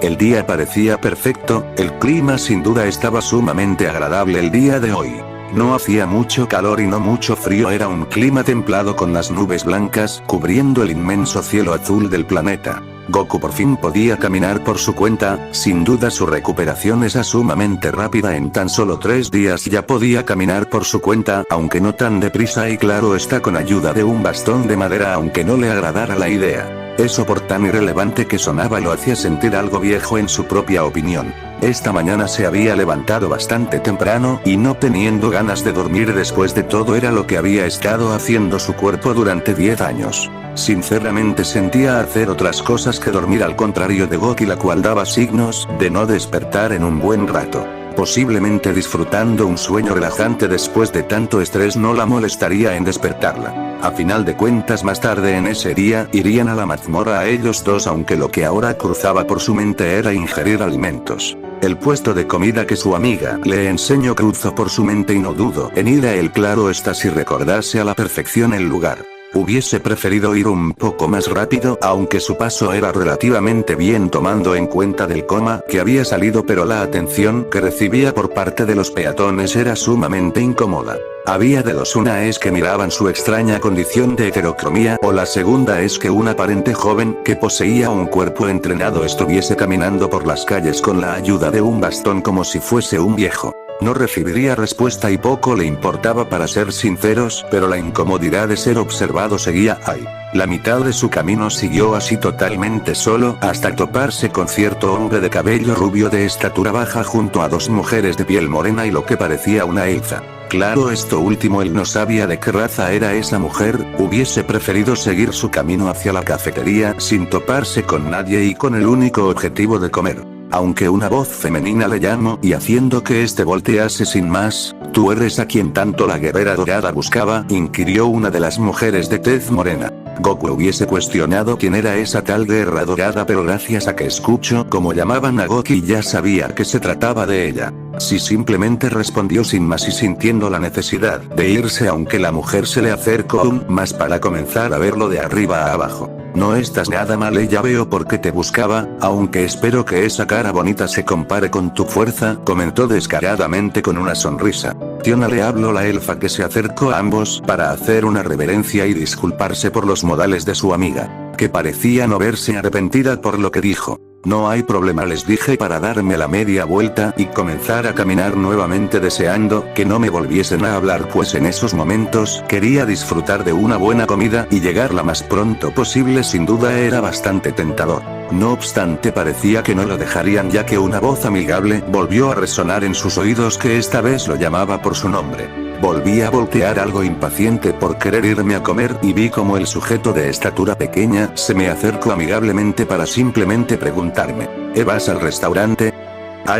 El día parecía perfecto, el clima sin duda estaba sumamente agradable el día de hoy. No hacía mucho calor y no mucho frío, era un clima templado con las nubes blancas cubriendo el inmenso cielo azul del planeta. Goku por fin podía caminar por su cuenta, sin duda su recuperación era sumamente rápida, en tan solo 3 días ya podía caminar por su cuenta, aunque no tan deprisa y claro está con ayuda de un bastón de madera, aunque no le agradara la idea. Eso por tan irrelevante que sonaba lo hacía sentir algo viejo en su propia opinión. Esta mañana se había levantado bastante temprano y no teniendo ganas de dormir después de todo era lo que había estado haciendo su cuerpo durante 10 años. Sinceramente sentía hacer otras cosas que dormir, al contrario de Goku, la cual daba signos de no despertar en un buen rato. Posiblemente disfrutando un sueño relajante después de tanto estrés no la molestaría en despertarla. A final de cuentas más tarde en ese día irían a la mazmorra a ellos dos, aunque lo que ahora cruzaba por su mente era ingerir alimentos. El puesto de comida que su amiga le enseñó cruzó por su mente y no dudo en ir a él, claro está si recordase a la perfección el lugar. Hubiese preferido ir un poco más rápido, aunque su paso era relativamente bien tomando en cuenta del coma que había salido, pero la atención que recibía por parte de los peatones era sumamente incómoda. Había de dos, una es que miraban su extraña condición de heterocromía, o la segunda es que un aparente joven que poseía un cuerpo entrenado estuviese caminando por las calles con la ayuda de un bastón como si fuese un viejo. No recibiría respuesta y poco le importaba, para ser sinceros, pero la incomodidad de ser observado seguía ahí. La mitad de su camino siguió así totalmente solo, hasta toparse con cierto hombre de cabello rubio de estatura baja junto a dos mujeres de piel morena y lo que parecía una elfa. Claro, esto último él no sabía de qué raza era esa mujer, hubiese preferido seguir su camino hacia la cafetería sin toparse con nadie y con el único objetivo de comer. Aunque una voz femenina le llamó y haciendo que este voltease sin más, ¿tú eres a quien tanto la guerrera dorada buscaba?, inquirió una de las mujeres de tez morena. Goku hubiese cuestionado quién era esa tal guerra dorada, pero gracias a que escuchó cómo llamaban a Goku ya sabía que se trataba de ella. Sí, simplemente respondió sin más y sintiendo la necesidad de irse, aunque la mujer se le acercó aún más para comenzar a verlo de arriba a abajo. No estás nada mal, ya veo por qué te buscaba, aunque espero que esa cara bonita se compare con tu fuerza, comentó descaradamente con una sonrisa. Tiona, le habló la elfa, que se acercó a ambos para hacer una reverencia y disculparse por los modales de su amiga, que parecía no verse arrepentida por lo que dijo. No hay problema, les dije para darme la media vuelta y comenzar a caminar nuevamente, deseando que no me volviesen a hablar, pues en esos momentos quería disfrutar de una buena comida y llegar lo más pronto posible. Sin duda era bastante tentador. No obstante parecía que no lo dejarían, ya que una voz amigable volvió a resonar en sus oídos, que esta vez lo llamaba por su nombre. Volví a voltear algo impaciente por querer irme a comer y vi como el sujeto de estatura pequeña se me acercó amigablemente para simplemente preguntarme: ¿vas al restaurante?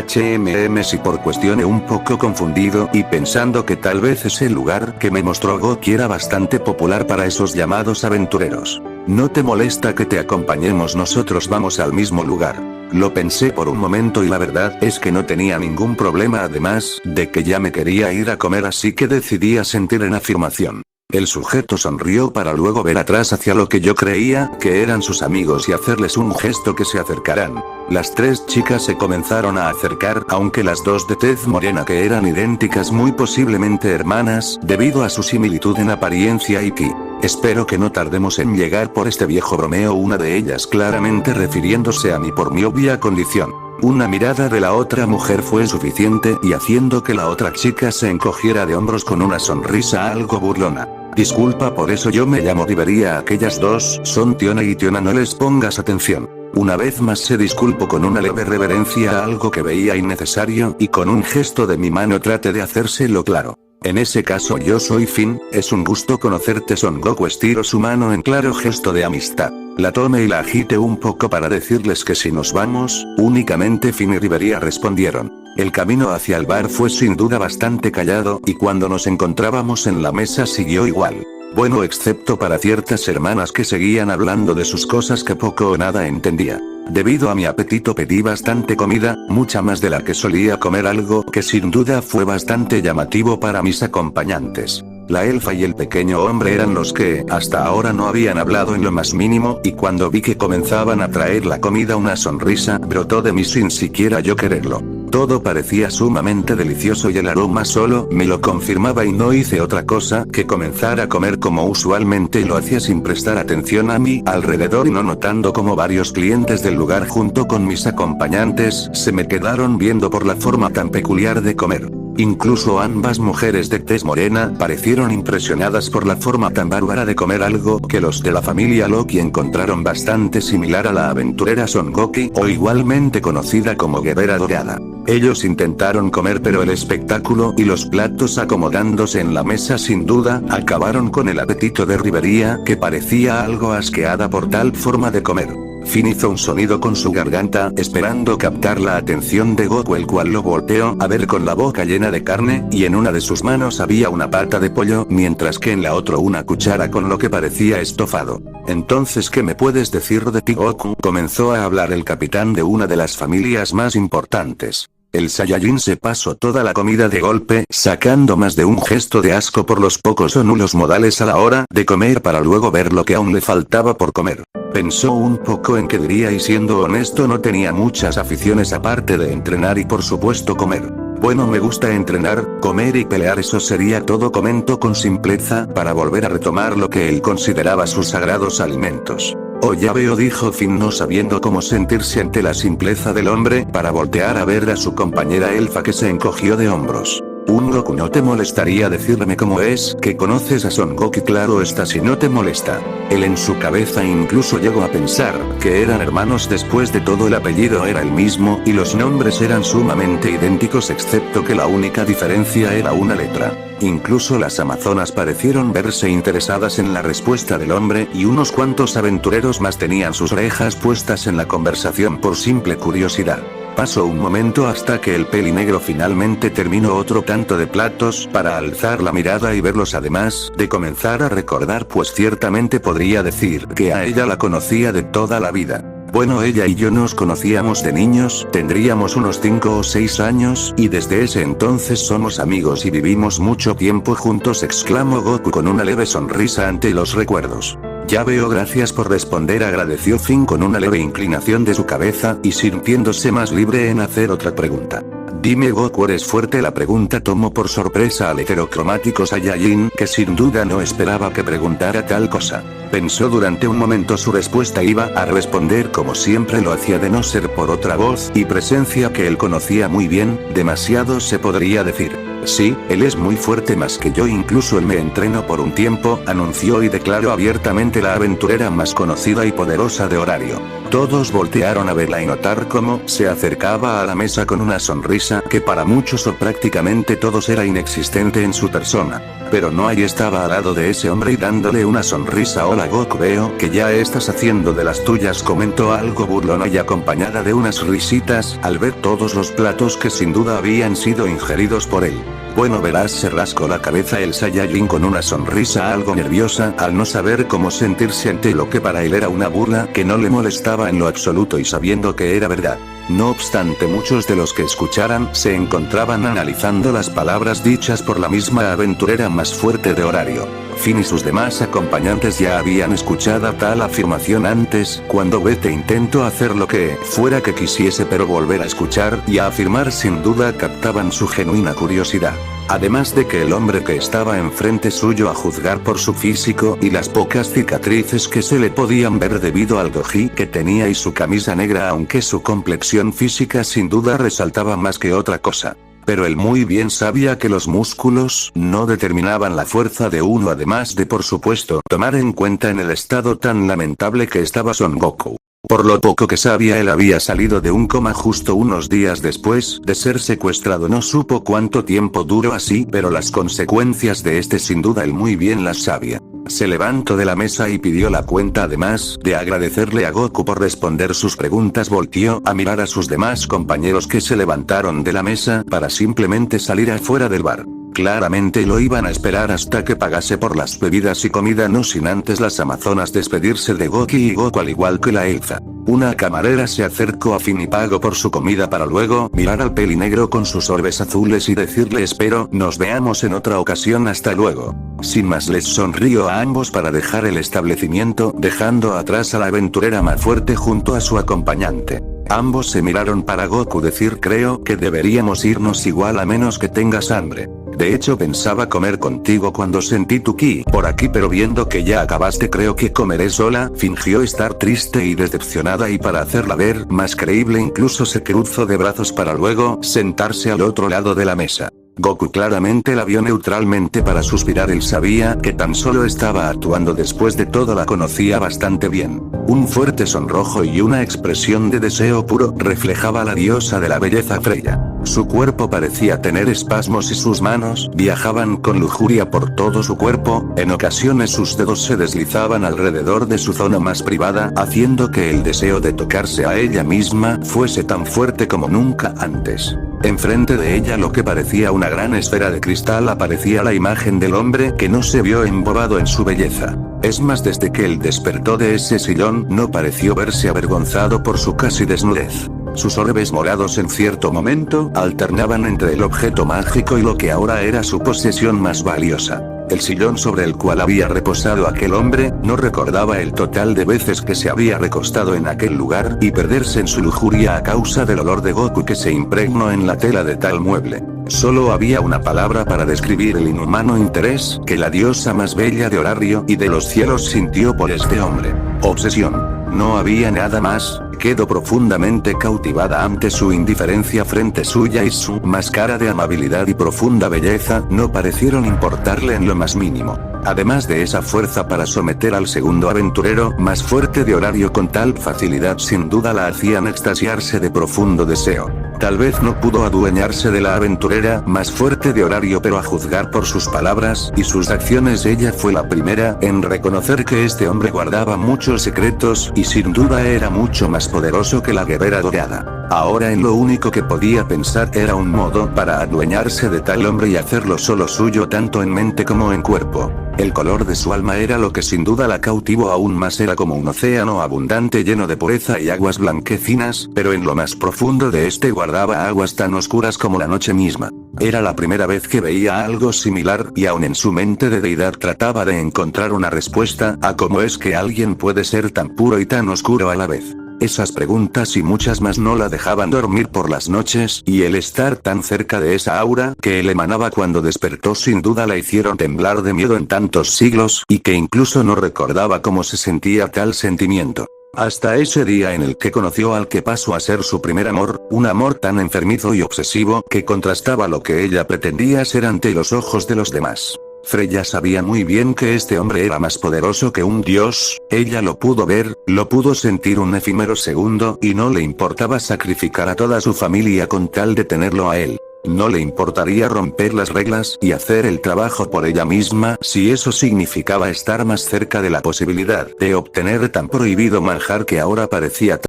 Sí, por cuestioné un poco confundido y pensando que tal vez ese lugar que me mostró Goku era bastante popular para esos llamados aventureros. ¿No te molesta que te acompañemos? Nosotros vamos al mismo lugar. Lo pensé por un momento y la verdad es que no tenía ningún problema, además de que ya me quería ir a comer, así que decidí asentir en afirmación. El sujeto sonrió para luego ver atrás hacia lo que yo creía que eran sus amigos y hacerles un gesto que se acercaran. Las tres chicas se comenzaron a acercar, aunque las dos de tez morena, que eran idénticas, muy posiblemente hermanas, debido a su similitud en apariencia y ki. Espero que no tardemos en llegar por este viejo, bromeó una de ellas, claramente refiriéndose a mí por mi obvia condición. Una mirada de la otra mujer fue suficiente y haciendo que la otra chica se encogiera de hombros con una sonrisa algo burlona. Disculpa por eso, yo me llamo Rivería, aquellas dos son Tiona y Tiona, no les pongas atención. Una vez más se disculpó con una leve reverencia a algo que veía innecesario y con un gesto de mi mano traté de hacérselo claro. En ese caso yo soy Finn, es un gusto conocerte. Son Goku estiró su mano en claro gesto de amistad. La tomé y la agité un poco para decirles que si nos vamos, únicamente Finn y Rivería respondieron. El camino hacia el bar fue sin duda bastante callado y cuando nos encontrábamos en la mesa siguió igual. Bueno, excepto para ciertas hermanas que seguían hablando de sus cosas que poco o nada entendía. Debido a mi apetito pedí bastante comida, mucha más de la que solía comer, algo que sin duda fue bastante llamativo para mis acompañantes. La elfa y el pequeño hombre eran los que hasta ahora no habían hablado en lo más mínimo, y cuando vi que comenzaban a traer la comida una sonrisa brotó de mí sin siquiera yo quererlo. Todo parecía sumamente delicioso y el aroma solo me lo confirmaba y no hice otra cosa que comenzar a comer como usualmente lo hacía sin prestar atención a mi alrededor y no notando como varios clientes del lugar junto con mis acompañantes se me quedaron viendo por la forma tan peculiar de comer. Incluso ambas mujeres de tez morena parecieron impresionadas por la forma tan bárbara de comer, algo que los de la familia Loki encontraron bastante similar a la aventurera Son Goku, o igualmente conocida como Guerrera Dorada. Ellos intentaron comer, pero el espectáculo y los platos acomodándose en la mesa sin duda acabaron con el apetito de Rivería, que parecía algo asqueada por tal forma de comer. Finn hizo un sonido con su garganta esperando captar la atención de Goku, el cual lo volteó a ver con la boca llena de carne, y en una de sus manos había una pata de pollo, mientras que en la otra una cuchara con lo que parecía estofado. Entonces, ¿qué me puedes decir de ti, Goku? Comenzó a hablar el capitán de una de las familias más importantes. El Saiyajin se pasó toda la comida de golpe, sacando más de un gesto de asco por los pocos o nulos modales a la hora de comer para luego ver lo que aún le faltaba por comer. Pensó un poco en qué diría y siendo honesto no tenía muchas aficiones aparte de entrenar y por supuesto comer. Bueno, me gusta entrenar, comer y pelear, eso sería todo, comentó con simpleza para volver a retomar lo que él consideraba sus sagrados alimentos. Oh, ya veo, dijo Finn, no sabiendo cómo sentirse ante la simpleza del hombre, para voltear a ver a su compañera elfa, que se encogió de hombros. Goku, ¿no te molestaría decirme cómo es que conoces a Son Goku? Claro está, si no te molesta. Él en su cabeza incluso llegó a pensar que eran hermanos, después de todo el apellido era el mismo y los nombres eran sumamente idénticos, excepto que la única diferencia era una letra. Incluso las amazonas parecieron verse interesadas en la respuesta del hombre y unos cuantos aventureros más tenían sus orejas puestas en la conversación por simple curiosidad. Pasó un momento hasta que el pelinegro finalmente terminó otro tanto de platos para alzar la mirada y verlos, además de comenzar a recordar, pues ciertamente podría decir que a ella la conocía de toda la vida. Bueno, ella y yo nos conocíamos de niños, tendríamos unos 5 o 6 años, y desde ese entonces somos amigos y vivimos mucho tiempo juntos, exclamó Goku con una leve sonrisa ante los recuerdos. Ya veo, gracias por responder, agradeció Finn con una leve inclinación de su cabeza y sintiéndose más libre en hacer otra pregunta. Dime, Goku, ¿eres fuerte? La pregunta tomó por sorpresa al heterocromático Saiyajin, que sin duda no esperaba que preguntara tal cosa. Pensó durante un momento, su respuesta iba a responder como siempre lo hacía, de no ser por otra voz y presencia que él conocía muy bien, demasiado se podría decir. Sí, él es muy fuerte, más que yo, incluso él me entrenó por un tiempo, anunció y declaró abiertamente la aventurera más conocida y poderosa de Horario. Todos voltearon a verla y notar cómo se acercaba a la mesa con una sonrisa que para muchos o prácticamente todos era inexistente en su persona. Pero no, ahí estaba al lado de ese hombre y dándole una sonrisa. Hola Goku, veo que ya estás haciendo de las tuyas, comentó algo burlona y acompañada de unas risitas al ver todos los platos que sin duda habían sido ingeridos por él. Bueno, verás, se rascó la cabeza el Saiyajin con una sonrisa algo nerviosa al no saber cómo sentirse ante lo que para él era una burla que no le molestaba en lo absoluto y sabiendo que era verdad. No obstante, muchos de los que escucharan se encontraban analizando las palabras dichas por la misma aventurera más fuerte de Horario. Finn y sus demás acompañantes ya habían escuchado tal afirmación antes, cuando Vete intentó hacer lo que fuera que quisiese, pero volver a escuchar y a afirmar sin duda captaban su genuina curiosidad. Además de que el hombre que estaba enfrente suyo, a juzgar por su físico y las pocas cicatrices que se le podían ver debido al goji que tenía y su camisa negra, aunque su complexión física sin duda resaltaba más que otra cosa. Pero él muy bien sabía que los músculos no determinaban la fuerza de uno, además de por supuesto tomar en cuenta en el estado tan lamentable que estaba Son Goku. Por lo poco que sabía, él había salido de un coma justo unos días después de ser secuestrado. No supo cuánto tiempo duró así, pero las consecuencias de este sin duda él muy bien las sabía. Se levantó de la mesa y pidió la cuenta. Además de agradecerle a Goku por responder sus preguntas, volteó a mirar a sus demás compañeros que se levantaron de la mesa para simplemente salir afuera del bar. Claramente lo iban a esperar hasta que pagase por las bebidas y comida, no sin antes las amazonas despedirse de Goku, y Goku al igual que la elfa. Una camarera se acercó a Finn y pagó por su comida para luego mirar al pelinegro con sus orbes azules y decirle: espero nos veamos en otra ocasión, hasta luego. Sin más les sonrió a ambos para dejar el establecimiento, dejando atrás a la aventurera más fuerte junto a su acompañante. Ambos se miraron para Goku decir: creo que deberíamos irnos igual a menos que tengas hambre. De hecho pensaba comer contigo cuando sentí tu ki por aquí, pero viendo que ya acabaste creo que comeré sola. Fingió estar triste y decepcionada, y para hacerla ver más creíble incluso se cruzó de brazos para luego sentarse al otro lado de la mesa. Goku claramente la vio neutralmente para suspirar. Él sabía que tan solo estaba actuando, después de todo la conocía bastante bien. Un fuerte sonrojo y una expresión de deseo puro reflejaba a la diosa de la belleza Freya. Su cuerpo parecía tener espasmos y sus manos viajaban con lujuria por todo su cuerpo, en ocasiones sus dedos se deslizaban alrededor de su zona más privada, haciendo que el deseo de tocarse a ella misma fuese tan fuerte como nunca antes. Enfrente de ella, lo que parecía una gran esfera de cristal, aparecía la imagen del hombre que no se vio embobado en su belleza. Es más, desde que él despertó de ese sillón, no pareció verse avergonzado por su casi desnudez. Sus orbes morados en cierto momento alternaban entre el objeto mágico y lo que ahora era su posesión más valiosa. El sillón sobre el cual había reposado aquel hombre, no recordaba el total de veces que se había recostado en aquel lugar y perderse en su lujuria a causa del olor de Goku que se impregnó en la tela de tal mueble. Solo había una palabra para describir el inhumano interés que la diosa más bella de Horario y de los cielos sintió por este hombre: obsesión. No había nada más. Quedó profundamente cautivada ante su indiferencia frente suya, y su máscara de amabilidad y profunda belleza no parecieron importarle en lo más mínimo. Además de esa fuerza para someter al segundo aventurero más fuerte de Horario con tal facilidad, sin duda la hacían extasiarse de profundo deseo. Tal vez no pudo adueñarse de la aventurera más fuerte de Horario, pero a juzgar por sus palabras y sus acciones, ella fue la primera en reconocer que este hombre guardaba muchos secretos y sin duda era mucho más poderoso que la guerrera dorada. Ahora en lo único que podía pensar era un modo para adueñarse de tal hombre y hacerlo solo suyo, tanto en mente como en cuerpo. El color de su alma era lo que sin duda la cautivó aún más. Era como un océano abundante lleno de pureza y aguas blanquecinas, pero en lo más profundo de este guardaba aguas tan oscuras como la noche misma. Era la primera vez que veía algo similar, y aún en su mente de deidad trataba de encontrar una respuesta a cómo es que alguien puede ser tan puro y tan oscuro a la vez. Esas preguntas y muchas más no la dejaban dormir por las noches, y el estar tan cerca de esa aura que él emanaba cuando despertó sin duda la hicieron temblar de miedo en tantos siglos, y que incluso no recordaba cómo se sentía tal sentimiento. Hasta ese día en el que conoció al que pasó a ser su primer amor, un amor tan enfermizo y obsesivo que contrastaba lo que ella pretendía ser ante los ojos de los demás. Freya sabía muy bien que este hombre era más poderoso que un dios. Ella lo pudo ver, lo pudo sentir un efímero segundo, y no le importaba sacrificar a toda su familia con tal de tenerlo a él. No le importaría romper las reglas y hacer el trabajo por ella misma, si eso significaba estar más cerca de la posibilidad de obtener tan prohibido manjar que ahora parecía tan...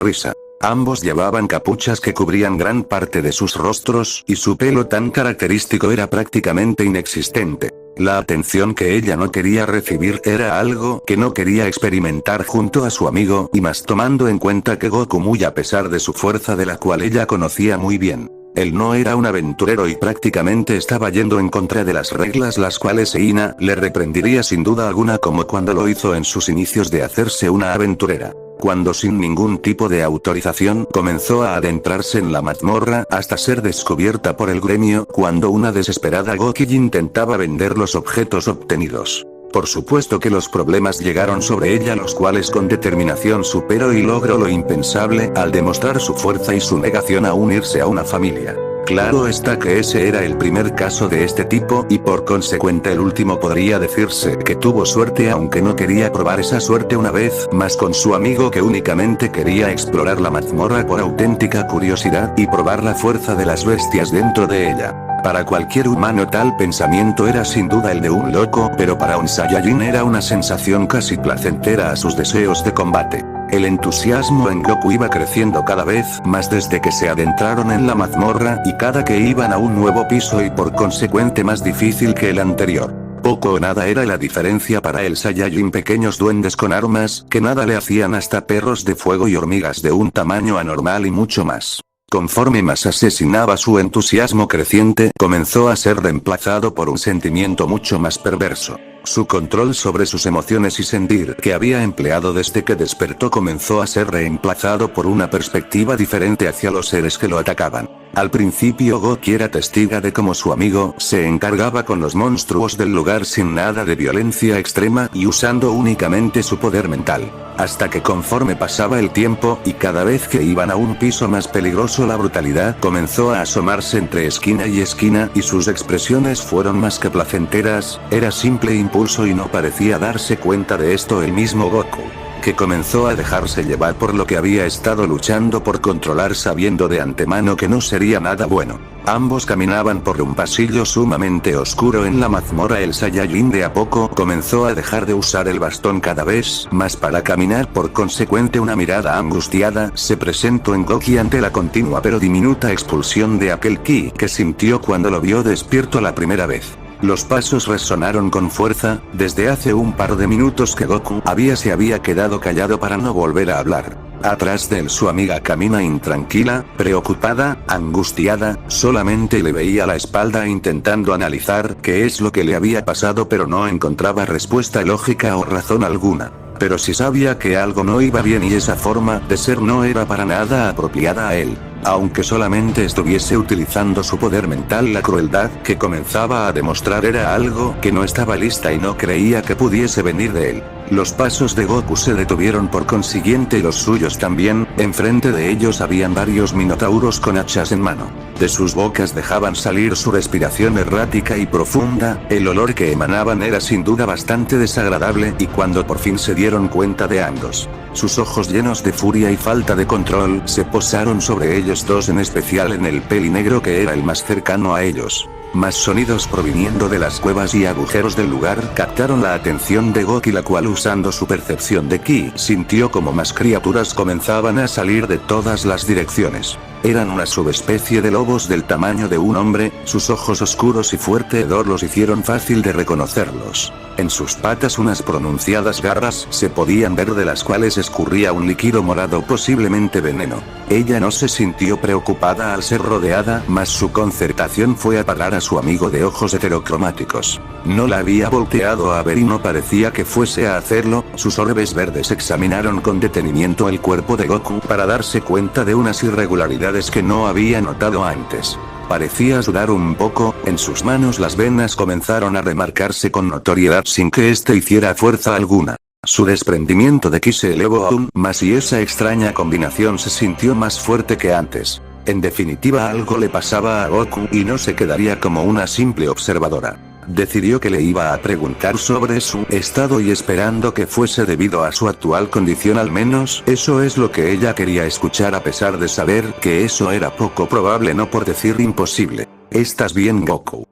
risa. Ambos llevaban capuchas que cubrían gran parte de sus rostros, y su pelo tan característico era prácticamente inexistente. La atención que ella no quería recibir era algo que no quería experimentar junto a su amigo, y más tomando en cuenta que Goku, muy a pesar de su fuerza de la cual ella conocía muy bien, Él no era un aventurero y prácticamente estaba yendo en contra de las reglas, las cuales Ina le reprendería sin duda alguna, como cuando lo hizo en sus inicios de hacerse una aventurera. Cuando sin ningún tipo de autorización comenzó a adentrarse en la mazmorra hasta ser descubierta por el gremio, cuando una desesperada Goki intentaba vender los objetos obtenidos. Por supuesto que los problemas llegaron sobre ella, los cuales con determinación superó y logró lo impensable al demostrar su fuerza y su negación a unirse a una familia. Claro está que ese era el primer caso de este tipo y por consecuente el último. Podría decirse que tuvo suerte, aunque no quería probar esa suerte una vez más con su amigo, que únicamente quería explorar la mazmorra por auténtica curiosidad y probar la fuerza de las bestias dentro de ella. Para cualquier humano tal pensamiento era sin duda el de un loco, pero para un Saiyajin era una sensación casi placentera a sus deseos de combate. El entusiasmo en Goku iba creciendo cada vez más desde que se adentraron en la mazmorra y cada que iban a un nuevo piso y por consecuente más difícil que el anterior. Poco o nada era la diferencia para el Saiyajin, pequeños duendes con armas que nada le hacían hasta perros de fuego y hormigas de un tamaño anormal y mucho más. Conforme más asesinaba, su entusiasmo creciente comenzó a ser reemplazado por un sentimiento mucho más perverso. Su control sobre sus emociones y sentir que había empleado desde que despertó comenzó a ser reemplazado por una perspectiva diferente hacia los seres que lo atacaban. Al principio Goki era testigo de cómo su amigo se encargaba con los monstruos del lugar sin nada de violencia extrema y usando únicamente su poder mental. Hasta que conforme pasaba el tiempo y cada vez que iban a un piso más peligroso, la brutalidad comenzó a asomarse entre esquina y esquina y sus expresiones fueron más que placenteras, era simple impulso y no parecía darse cuenta de esto el mismo Goku, que comenzó a dejarse llevar por lo que había estado luchando por controlar, sabiendo de antemano que no sería nada bueno. Ambos caminaban por un pasillo sumamente oscuro en la mazmorra. El Saiyajin de a poco comenzó a dejar de usar el bastón cada vez más para caminar, por consecuente una mirada angustiada se presentó en Goki ante la continua pero diminuta expulsión de aquel ki que sintió cuando lo vio despierto la primera vez. Los pasos resonaron con fuerza, desde hace un par de minutos que Goku se había quedado callado para no volver a hablar. Atrás de él su amiga camina intranquila, preocupada, angustiada, solamente le veía la espalda intentando analizar qué es lo que le había pasado, pero no encontraba respuesta lógica o razón alguna. Pero sí sabía que algo no iba bien y esa forma de ser no era para nada apropiada a él. Aunque solamente estuviese utilizando su poder mental, la crueldad que comenzaba a demostrar era algo que no estaba lista y no creía que pudiese venir de él. Los pasos de Goku se detuvieron, por consiguiente los suyos también. Enfrente de ellos habían varios minotauros con hachas en mano. De sus bocas dejaban salir su respiración errática y profunda, el olor que emanaban era sin duda bastante desagradable y cuando por fin se dieron cuenta de ambos, sus ojos llenos de furia y falta de control se posaron sobre ellos dos, en especial en el pelinegro que era el más cercano a ellos. Más sonidos proviniendo de las cuevas y agujeros del lugar captaron la atención de Goki, la cual, usando su percepción de ki, sintió como más criaturas comenzaban a salir de todas las direcciones. Eran una subespecie de lobos del tamaño de un hombre, sus ojos oscuros y fuerte hedor los hicieron fácil de reconocerlos. En sus patas unas pronunciadas garras se podían ver, de las cuales escurría un líquido morado, posiblemente veneno. Ella no se sintió preocupada al ser rodeada, mas su concertación fue a parar a su amigo de ojos heterocromáticos. No la había volteado a ver y no parecía que fuese a hacerlo. Sus orbes verdes examinaron con detenimiento el cuerpo de Goku para darse cuenta de unas irregularidades que no había notado antes. Parecía sudar un poco, en sus manos las venas comenzaron a remarcarse con notoriedad sin que éste hiciera fuerza alguna. Su desprendimiento de ki se elevó aún más y esa extraña combinación se sintió más fuerte que antes. En definitiva, algo le pasaba a Goku y no se quedaría como una simple observadora. Decidió que le iba a preguntar sobre su estado y esperando que fuese debido a su actual condición, al menos eso es lo que ella quería escuchar, a pesar de saber que eso era poco probable, no por decir imposible. ¿Estás bien, Goku?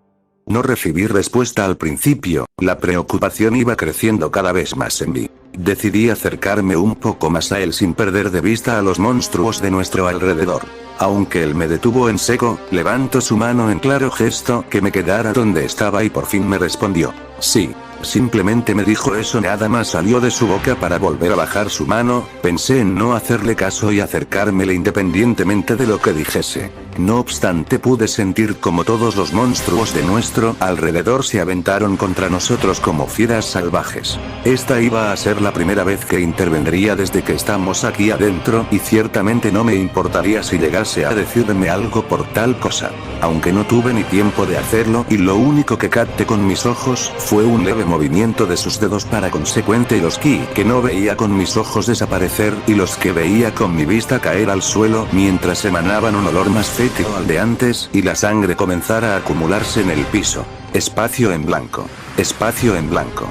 No recibí respuesta al principio, la preocupación iba creciendo cada vez más en mí. Decidí acercarme un poco más a él sin perder de vista a los monstruos de nuestro alrededor. Aunque él me detuvo en seco, levantó su mano en claro gesto que me quedara donde estaba y por fin me respondió: sí. Simplemente me dijo eso, nada más salió de su boca para volver a bajar su mano. Pensé en no hacerle caso y acercármele independientemente de lo que dijese. No obstante, pude sentir como todos los monstruos de nuestro alrededor se aventaron contra nosotros como fieras salvajes. Esta iba a ser la primera vez que intervendría desde que estamos aquí adentro, y ciertamente no me importaría si llegase a decirme algo por tal cosa. Aunque no tuve ni tiempo de hacerlo, y lo único que capté con mis ojos fue un leve movimiento de sus dedos para consecuente y los ki que no veía con mis ojos desaparecer, y los que veía con mi vista caer al suelo, mientras emanaban un olor más fétido al de antes, y la sangre comenzara a acumularse en el piso. Espacio en blanco. Espacio en blanco.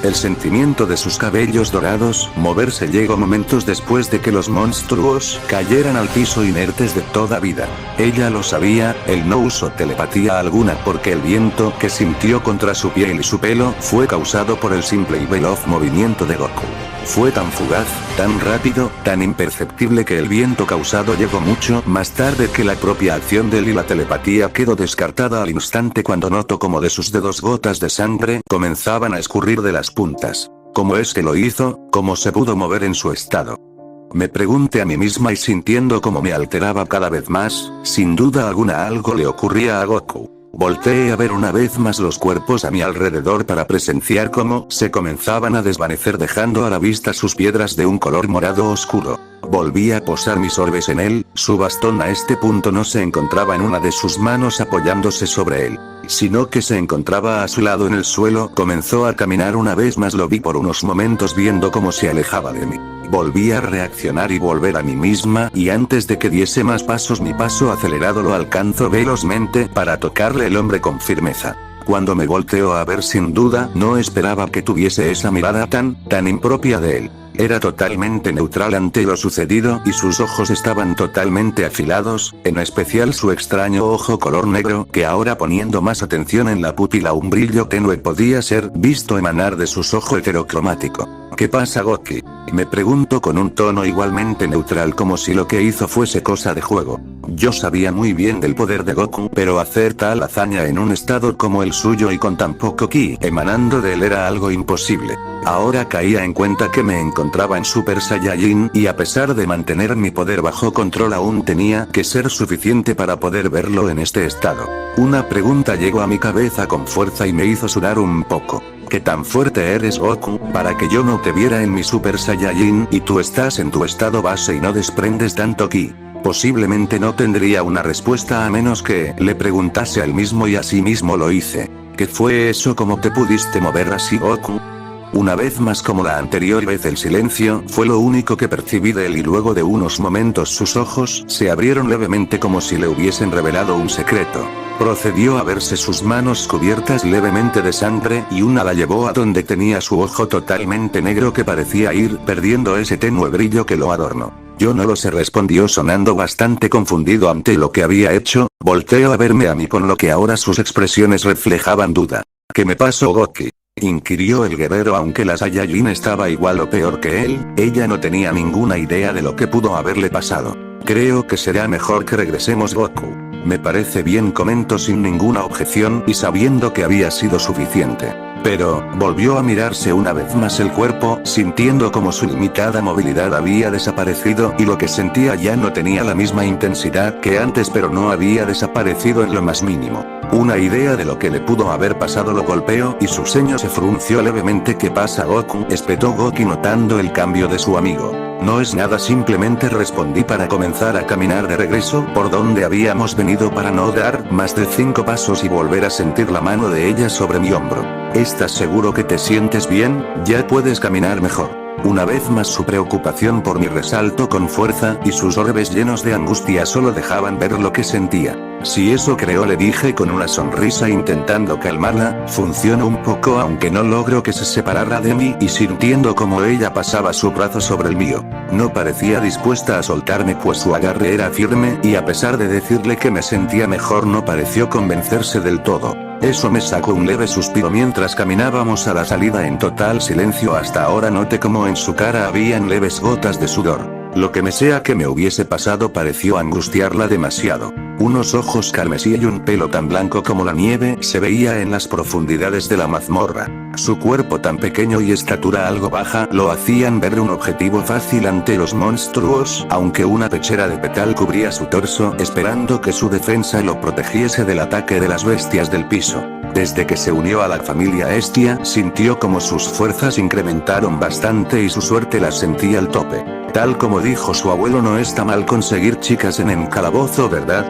El sentimiento de sus cabellos dorados moverse llegó momentos después de que los monstruos cayeran al piso inertes de toda vida. Ella lo sabía, él no usó telepatía alguna porque el viento que sintió contra su piel y su pelo fue causado por el simple y veloz movimiento de Goku. Fue tan fugaz, tan rápido, tan imperceptible que el viento causado llegó mucho más tarde que la propia acción de él, y la telepatía quedó descartada al instante cuando notó como de sus dedos gotas de sangre comenzaban a escurrir de las puntas. ¿Cómo es que lo hizo? ¿Cómo se pudo mover en su estado? Me pregunté a mí misma, y sintiendo cómo me alteraba cada vez más, sin duda alguna algo le ocurría a Goku. Volteé a ver una vez más los cuerpos a mi alrededor para presenciar cómo se comenzaban a desvanecer, dejando a la vista sus piedras de un color morado oscuro. Volví a posar mis orbes en él. Su bastón a este punto no se encontraba en una de sus manos apoyándose sobre él, sino que se encontraba a su lado en el suelo. Comenzó a caminar una vez más, lo vi por unos momentos viendo cómo se alejaba de mí. Volví a reaccionar y volver a mí misma, y antes de que diese más pasos mi paso acelerado lo alcanzo velozmente para tocarle el hombro con firmeza. Cuando me volteó a ver, sin duda no esperaba que tuviese esa mirada tan impropia de él. Era totalmente neutral ante lo sucedido, y sus ojos estaban totalmente afilados, en especial su extraño ojo color negro, que ahora, poniendo más atención en la pupila, un brillo tenue podía ser visto emanar de sus ojos heterocromático. ¿Qué pasa, Goki? Me preguntó con un tono igualmente neutral, como si lo que hizo fuese cosa de juego. Yo sabía muy bien del poder de Goku, pero hacer tal hazaña en un estado como el suyo y con tan poco ki emanando de él era algo imposible. Ahora caía en cuenta que me encontraba en Super Saiyajin, y a pesar de mantener mi poder bajo control aún tenía que ser suficiente para poder verlo en este estado. Una pregunta llegó a mi cabeza con fuerza y me hizo sudar un poco. ¿Qué tan fuerte eres, Goku, para que yo no te viera en mi Super Saiyajin, y tú estás en tu estado base y no desprendes tanto ki? Posiblemente no tendría una respuesta a menos que le preguntase a él mismo, y así mismo lo hice. ¿Qué fue eso? ¿Cómo te pudiste mover así, Goku? Una vez más, como la anterior vez, el silencio fue lo único que percibí de él, y luego de unos momentos sus ojos se abrieron levemente como si le hubiesen revelado un secreto. Procedió a verse sus manos cubiertas levemente de sangre, y una la llevó a donde tenía su ojo totalmente negro que parecía ir perdiendo ese tenue brillo que lo adornó. Yo no lo sé, respondió sonando bastante confundido ante lo que había hecho. Volteó a verme a mí, con lo que ahora sus expresiones reflejaban duda. ¿Qué me pasó, Goki?, inquirió el guerrero. Aunque la Saiyajin estaba igual o peor que él, ella no tenía ninguna idea de lo que pudo haberle pasado. Creo que será mejor que regresemos, Goku. Me parece bien, comentó sin ninguna objeción, y sabiendo que había sido suficiente. Pero, volvió a mirarse una vez más el cuerpo, sintiendo como su limitada movilidad había desaparecido, y lo que sentía ya no tenía la misma intensidad que antes, pero no había desaparecido en lo más mínimo. Una idea de lo que le pudo haber pasado lo golpeó, y su ceño se frunció levemente. ¿Qué pasa, Goku?, espetó Goki notando el cambio de su amigo. No es nada, simplemente respondí para comenzar a caminar de regreso por donde habíamos venido, para no dar más de 5 pasos y volver a sentir la mano de ella sobre mi hombro. ¿Estás seguro que te sientes bien? Ya puedes caminar mejor. Una vez más su preocupación por mí resaltó con fuerza, y sus orbes llenos de angustia solo dejaban ver lo que sentía. Si eso creo, le dije con una sonrisa intentando calmarla. Funcionó un poco, aunque no logró que se separara de mí, y sintiendo como ella pasaba su brazo sobre el mío. No parecía dispuesta a soltarme, pues su agarre era firme, y a pesar de decirle que me sentía mejor no pareció convencerse del todo. Eso me sacó un leve suspiro mientras caminábamos a la salida en total silencio. Hasta ahora noté como en su cara habían leves gotas de sudor. Lo que me sea que me hubiese pasado pareció angustiarla demasiado. Unos ojos carmesí y un pelo tan blanco como la nieve se veía en las profundidades de la mazmorra. Su cuerpo tan pequeño y estatura algo baja lo hacían ver un objetivo fácil ante los monstruos, aunque una pechera de petal cubría su torso esperando que su defensa lo protegiese del ataque de las bestias del piso. Desde que se unió a la familia Estia, sintió como sus fuerzas incrementaron bastante y su suerte las sentía al tope. Tal como dijo su abuelo, no está mal conseguir chicas en el calabozo, ¿verdad?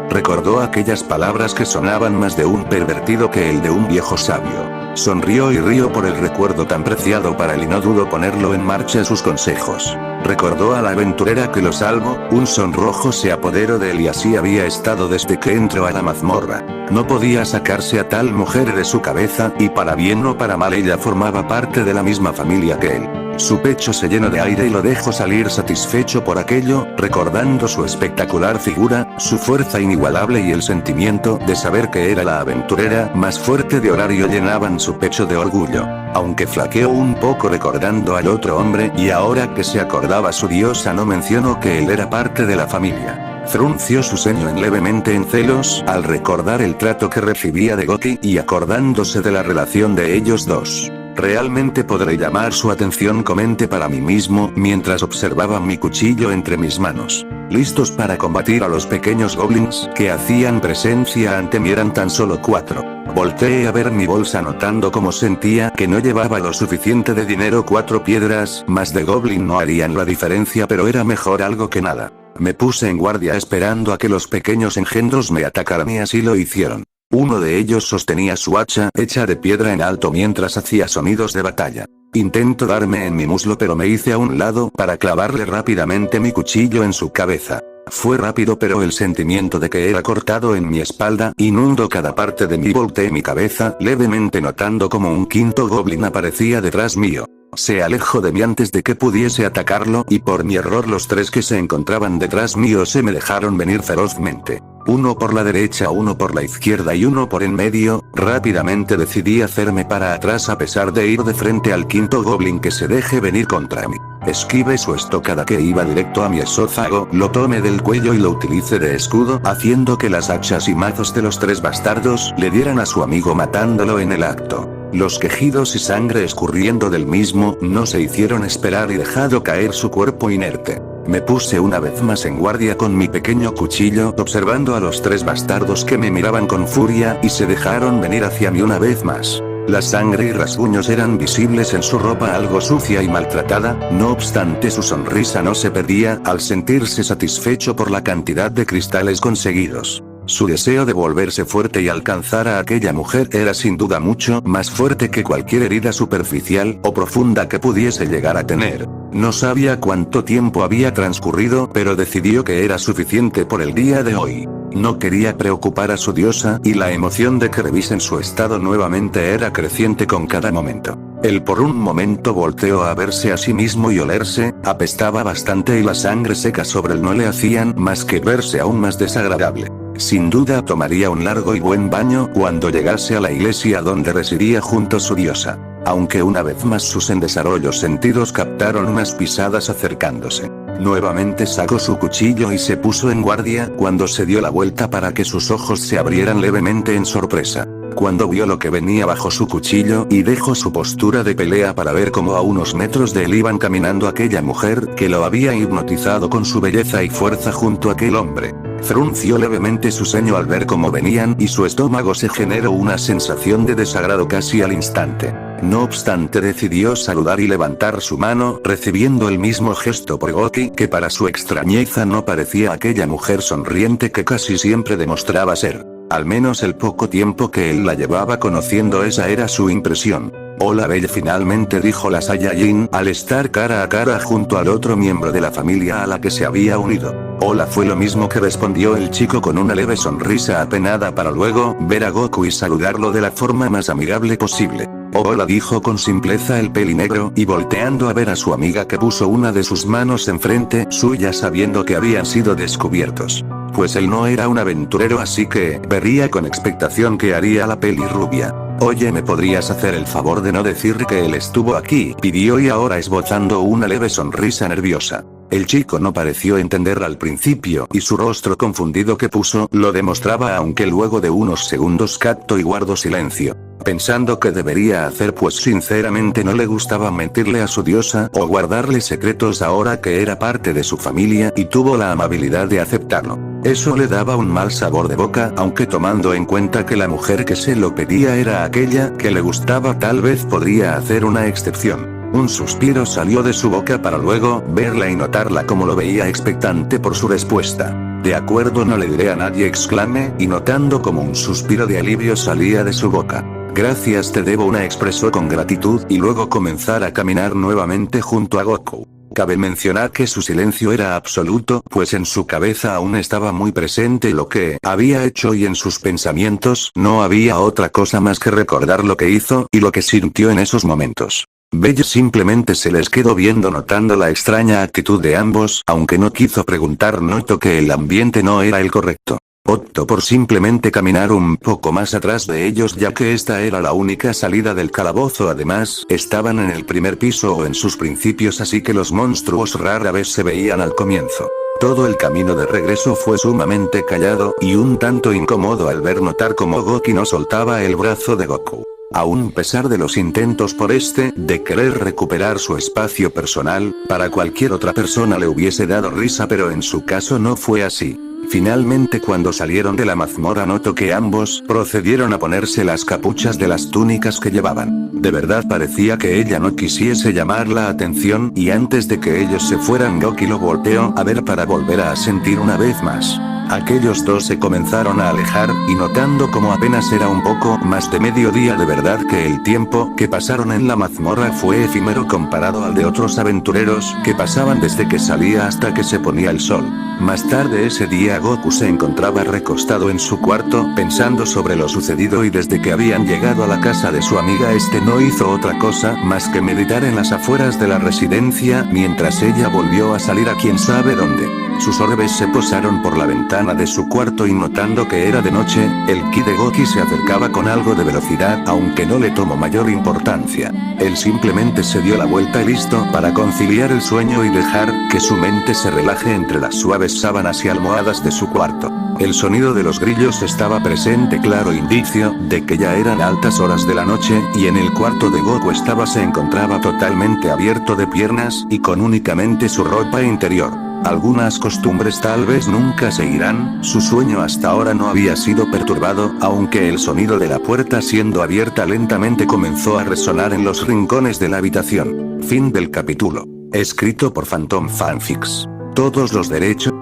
Recordó aquellas palabras que sonaban más de un pervertido que el de un viejo sabio. Sonrió y rió por el recuerdo tan preciado para él y no dudó ponerlo en marcha sus consejos. Recordó a la aventurera que lo salvó, un sonrojo se apoderó de él y así había estado desde que entró a la mazmorra. No podía sacarse a tal mujer de su cabeza, y para bien o para mal ella formaba parte de la misma familia que él. Su pecho se llenó de aire y lo dejó salir satisfecho por aquello, recordando su espectacular figura, su fuerza inigualable y el sentimiento de saber que era la aventurera más fuerte de Horario llenaban su pecho de orgullo. Aunque flaqueó un poco recordando al otro hombre y ahora que se acordaba su diosa no mencionó que él era parte de la familia. Frunció su ceño levemente en celos al recordar el trato que recibía de Goki y acordándose de la relación de ellos dos. Realmente podré llamar su atención, comenté para mí mismo, mientras observaba mi cuchillo entre mis manos. Listos para combatir a los pequeños goblins que hacían presencia ante mí eran tan solo 4. Volteé a ver mi bolsa notando cómo sentía que no llevaba lo suficiente de dinero. 4 piedras más de goblin no harían la diferencia, pero era mejor algo que nada. Me puse en guardia esperando a que los pequeños engendros me atacaran y así lo hicieron. Uno de ellos sostenía su hacha hecha de piedra en alto mientras hacía sonidos de batalla. Intentó darme en mi muslo pero me hice a un lado para clavarle rápidamente mi cuchillo en su cabeza. Fue rápido pero el sentimiento de que era cortado en mi espalda inundó cada parte de mí. Volteé mi cabeza levemente notando como un quinto goblin aparecía detrás mío. Se alejó de mí antes de que pudiese atacarlo y por mi error los 3 que se encontraban detrás mío se me dejaron venir ferozmente. Uno por la derecha, uno por la izquierda y uno por en medio. Rápidamente decidí hacerme para atrás a pesar de ir de frente al quinto goblin que se deje venir contra mí. Esquivé su estocada que iba directo a mi esófago, lo tomé del cuello y lo utilicé de escudo, haciendo que las hachas y mazos de los 3 bastardos le dieran a su amigo matándolo en el acto. Los quejidos y sangre escurriendo del mismo no se hicieron esperar y dejado caer su cuerpo inerte. Me puse una vez más en guardia con mi pequeño cuchillo, observando a los 3 bastardos que me miraban con furia y se dejaron venir hacia mí una vez más. La sangre y rasguños eran visibles en su ropa algo sucia y maltratada, no obstante su sonrisa no se perdía al sentirse satisfecho por la cantidad de cristales conseguidos. Su deseo de volverse fuerte y alcanzar a aquella mujer era sin duda mucho más fuerte que cualquier herida superficial o profunda que pudiese llegar a tener. No sabía cuánto tiempo había transcurrido, pero decidió que era suficiente por el día de hoy. No quería preocupar a su diosa, y la emoción de que revisen su estado nuevamente era creciente con cada momento. Él por un momento volteó a verse a sí mismo y olerse, apestaba bastante y la sangre seca sobre él no le hacían más que verse aún más desagradable. Sin duda tomaría un largo y buen baño cuando llegase a la iglesia donde residía junto a su diosa. Aunque una vez más sus endesarrollos sentidos captaron unas pisadas acercándose. Nuevamente sacó su cuchillo y se puso en guardia cuando se dio la vuelta para que sus ojos se abrieran levemente en sorpresa. Cuando vio lo que venía bajo su cuchillo y dejó su postura de pelea para ver cómo a unos metros de él iban caminando aquella mujer que lo había hipnotizado con su belleza y fuerza junto a aquel hombre. Frunció levemente su ceño al ver cómo venían y su estómago se generó una sensación de desagrado casi al instante. No obstante decidió saludar y levantar su mano, recibiendo el mismo gesto por Goki que para su extrañeza no parecía aquella mujer sonriente que casi siempre demostraba ser. Al menos el poco tiempo que él la llevaba conociendo esa era su impresión. Hola Belle, finalmente dijo la Saiyajin al estar cara a cara junto al otro miembro de la familia a la que se había unido. Hola fue lo mismo que respondió el chico con una leve sonrisa apenada para luego ver a Goku y saludarlo de la forma más amigable posible. Hola dijo con simpleza el pelinegro y volteando a ver a su amiga que puso una de sus manos enfrente suya sabiendo que habían sido descubiertos. Pues él no era un aventurero así que vería con expectación que haría la pelirrubia. Oye, ¿me podrías hacer el favor de no decir que él estuvo aquí? Pidió y ahora esbozando una leve sonrisa nerviosa. El chico no pareció entender al principio y su rostro confundido que puso lo demostraba, aunque luego de unos segundos captó y guardó silencio. Pensando que debería hacer, pues sinceramente no le gustaba mentirle a su diosa o guardarle secretos ahora que era parte de su familia, y tuvo la amabilidad de aceptarlo. Eso le daba un mal sabor de boca, aunque tomando en cuenta que la mujer que se lo pedía era aquella que le gustaba, tal vez podría hacer una excepción. Un suspiro salió de su boca para luego verla y notarla como lo veía expectante por su respuesta. De acuerdo, no le diré a nadie, exclamé, y notando como un suspiro de alivio salía de su boca. Gracias, te debo una, expresó con gratitud y luego comenzar a caminar nuevamente junto a Goku. Cabe mencionar que su silencio era absoluto, pues en su cabeza aún estaba muy presente lo que había hecho y en sus pensamientos no había otra cosa más que recordar lo que hizo y lo que sintió en esos momentos. Belle simplemente se les quedó viendo, notando la extraña actitud de ambos, aunque no quiso preguntar. Notó que el ambiente no era el correcto. Optó por simplemente caminar un poco más atrás de ellos, ya que esta era la única salida del calabozo. Además, estaban en el primer piso o en sus principios, así que los monstruos rara vez se veían al comienzo. Todo el camino de regreso fue sumamente callado y un tanto incómodo al notar cómo Goki no soltaba el brazo de Goku. Aún a pesar de los intentos por este de querer recuperar su espacio personal, para cualquier otra persona le hubiese dado risa, pero en su caso no fue así. Finalmente, cuando salieron de la mazmorra, notó que ambos procedieron a ponerse las capuchas de las túnicas que llevaban. De verdad parecía que ella no quisiese llamar la atención, y antes de que ellos se fueran, Goki lo volteó a ver para volver a asentir una vez más. Aquellos dos se comenzaron a alejar, y notando como apenas era un poco más de mediodía, de verdad que el tiempo que pasaron en la mazmorra fue efímero comparado al de otros aventureros que pasaban desde que salía hasta que se ponía el sol. Más tarde ese día, Goku se encontraba recostado en su cuarto, pensando sobre lo sucedido, y desde que habían llegado a la casa de su amiga, este no hizo otra cosa más que meditar en las afueras de la residencia, mientras ella volvió a salir a quién sabe dónde. Sus orbes se posaron por la ventana de su cuarto y notando que era de noche, el ki de Goki se acercaba con algo de velocidad, aunque no le tomó mayor importancia. Él simplemente se dio la vuelta y listo para conciliar el sueño y dejar que su mente se relaje entre las suaves sábanas y almohadas de su cuarto. El sonido de los grillos estaba presente, claro indicio de que ya eran altas horas de la noche, y en el cuarto de Goku se encontraba totalmente abierto de piernas y con únicamente su ropa interior. Algunas costumbres tal vez nunca se irán, su sueño hasta ahora no había sido perturbado, aunque el sonido de la puerta siendo abierta lentamente comenzó a resonar en los rincones de la habitación. Fin del capítulo. Escrito por Phantom Fanfics. Todos los derechos